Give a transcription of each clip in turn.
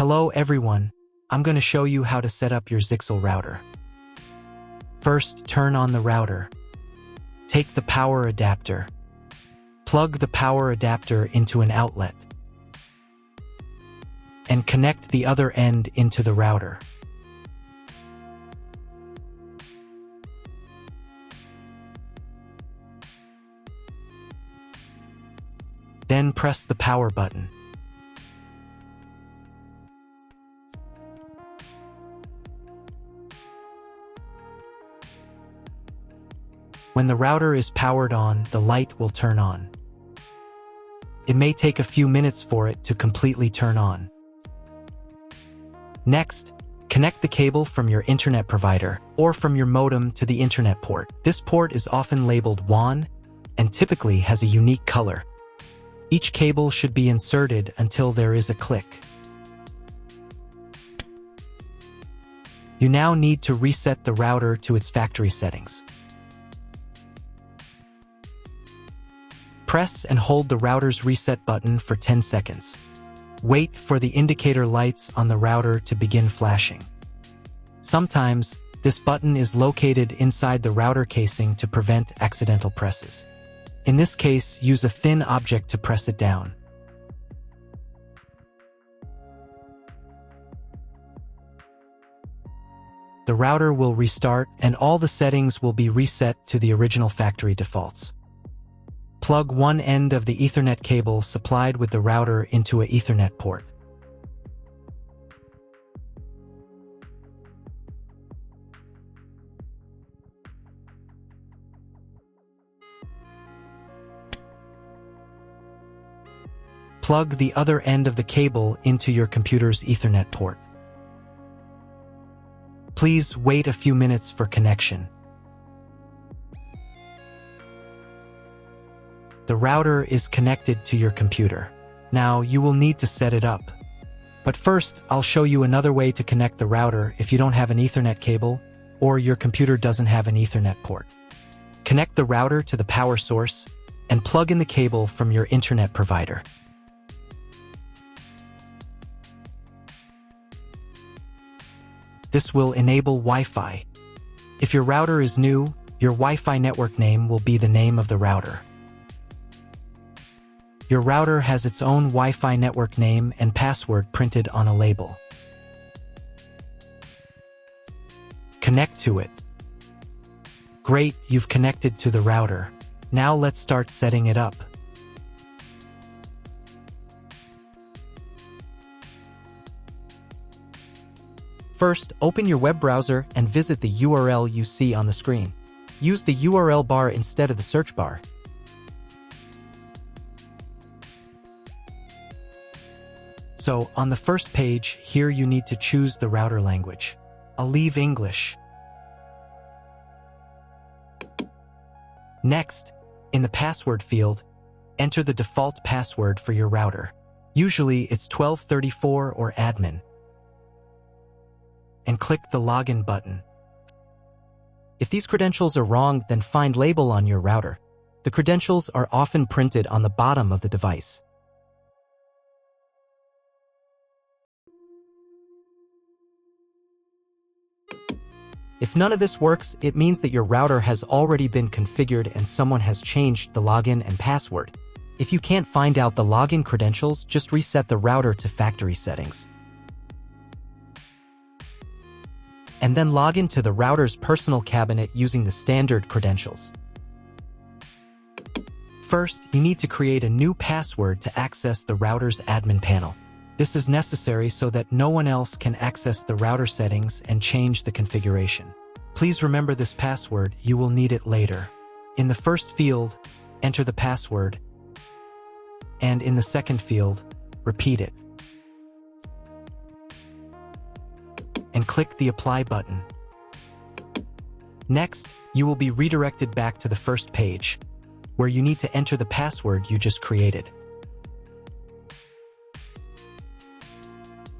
Hello everyone, I'm going to show you how to set up your Zyxel router. First, turn on the router. Take the power adapter. Plug the power adapter into an outlet. And connect the other end into the router. Then press the power button. When the router is powered on, the light will turn on. It may take a few minutes for it to completely turn on. Next, connect the cable from your internet provider or from your modem to the internet port. This port is often labeled WAN and typically has a unique color. Each cable should be inserted until there is a click. You now need to reset the router to its factory settings. Press and hold the router's reset button for 10 seconds. Wait for the indicator lights on the router to begin flashing. Sometimes, this button is located inside the router casing to prevent accidental presses. In this case, use a thin object to press it down. The router will restart and all the settings will be reset to the original factory defaults. Plug one end of the Ethernet cable supplied with the router into an Ethernet port. Plug the other end of the cable into your computer's Ethernet port. Please wait a few minutes for connection. The router is connected to your computer. Now you will need to set it up. But first, I'll show you another way to connect the router if you don't have an Ethernet cable or your computer doesn't have an Ethernet port. Connect the router to the power source and plug in the cable from your internet provider. This will enable Wi-Fi. If your router is new, your Wi-Fi network name will be the name of the router. Your router has its own Wi-Fi network name and password printed on a label. Connect to it. Great, you've connected to the router. Now let's start setting it up. First, open your web browser and visit the URL you see on the screen. Use the URL bar instead of the search bar. So, on the first page, here you need to choose the router language. I'll leave English. Next, in the password field, enter the default password for your router. Usually, it's 1234 or admin. And click the login button. If these credentials are wrong, then find label on your router. The credentials are often printed on the bottom of the device. If none of this works, it means that your router has already been configured and someone has changed the login and password. If you can't find out the login credentials, just reset the router to factory settings. And then log into the router's personal cabinet using the standard credentials. First, you need to create a new password to access the router's admin panel. This is necessary so that no one else can access the router settings and change the configuration. Please remember this password, you will need it later. In the first field, enter the password, and in the second field, repeat it. And click the Apply button. Next, you will be redirected back to the first page, where you need to enter the password you just created.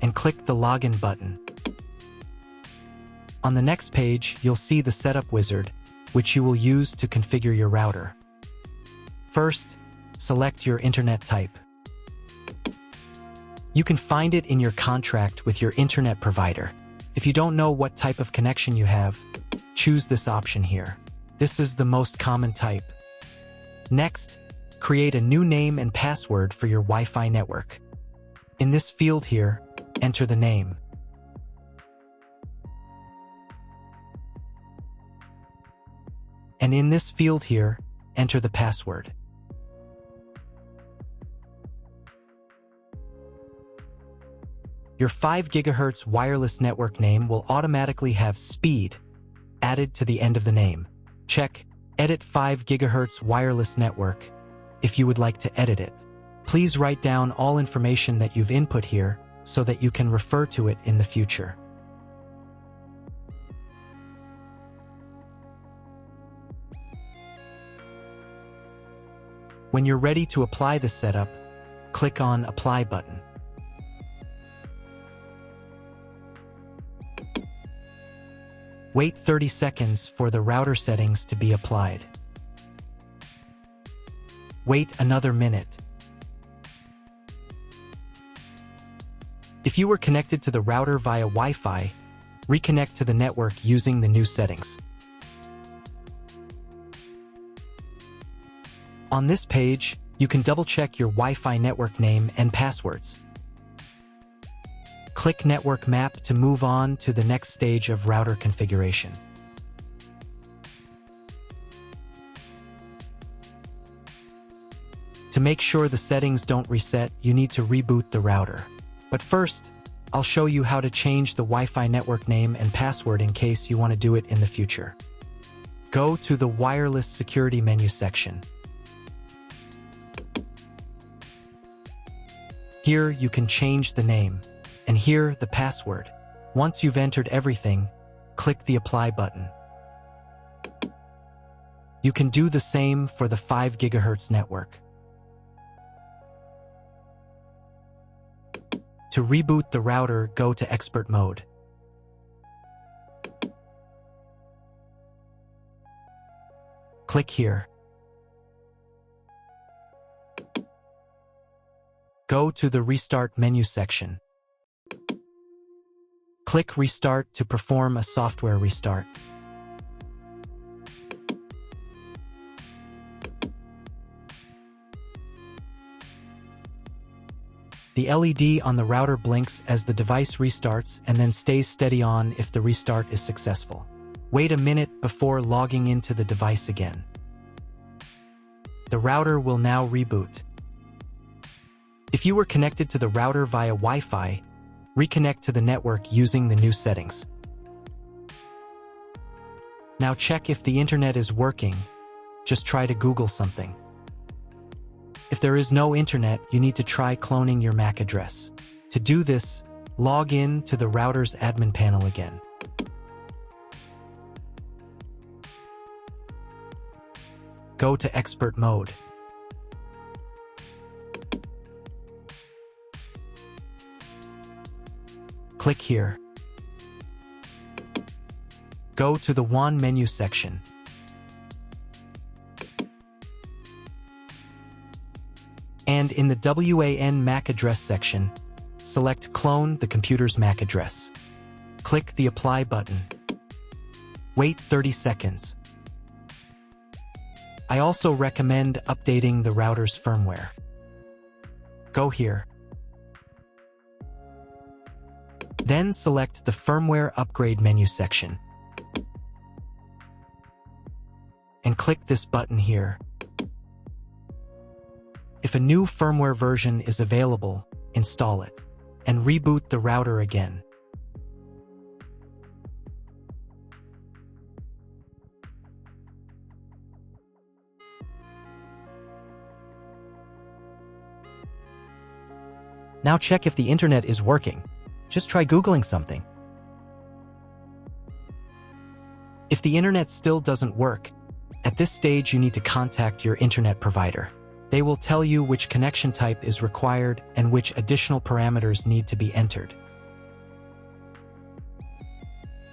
And click the Login button. On the next page, you'll see the Setup wizard, which you will use to configure your router. First, select your internet type. You can find it in your contract with your internet provider. If you don't know what type of connection you have, choose this option here. This is the most common type. Next, create a new name and password for your Wi-Fi network. In this field here, enter the name. And in this field here, enter the password. Your 5 GHz wireless network name will automatically have speed added to the end of the name. Check Edit 5 GHz wireless network if you would like to edit it. Please write down all information that you've input here so that you can refer to it in the future. When you're ready to apply the setup, click on Apply button. Wait 30 seconds for the router settings to be applied. Wait another minute. If you were connected to the router via Wi-Fi, reconnect to the network using the new settings. On this page, you can double-check your Wi-Fi network name and passwords. Click Network Map to move on to the next stage of router configuration. To make sure the settings don't reset, you need to reboot the router. But first, I'll show you how to change the Wi-Fi network name and password in case you want to do it in the future. Go to the Wireless Security menu section. Here you can change the name, and here the password. Once you've entered everything, click the Apply button. You can do the same for the 5 GHz network. To reboot the router, go to Expert Mode. Click here. Go to the Restart menu section. Click Restart to perform a software restart. The LED on the router blinks as the device restarts and then stays steady on if the restart is successful. Wait a minute before logging into the device again. The router will now reboot. If you were connected to the router via Wi-Fi, reconnect to the network using the new settings. Now check if the internet is working. Just try to Google something. If there is no internet, you need to try cloning your MAC address. To do this, log in to the router's admin panel again. Go to Expert Mode. Click here. Go to the WAN menu section. And in the WAN MAC address section, select Clone the computer's MAC address. Click the Apply button. Wait 30 seconds. I also recommend updating the router's firmware. Go here. Then select the Firmware Upgrade menu section. And click this button here. If a new firmware version is available, install it, and reboot the router again. Now check if the internet is working. Just try Googling something. If the internet still doesn't work, at this stage you need to contact your internet provider. They will tell you which connection type is required and which additional parameters need to be entered.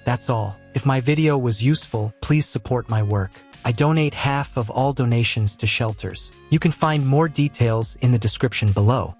That's all. If my video was useful, please support my work. I donate half of all donations to shelters. You can find more details in the description below.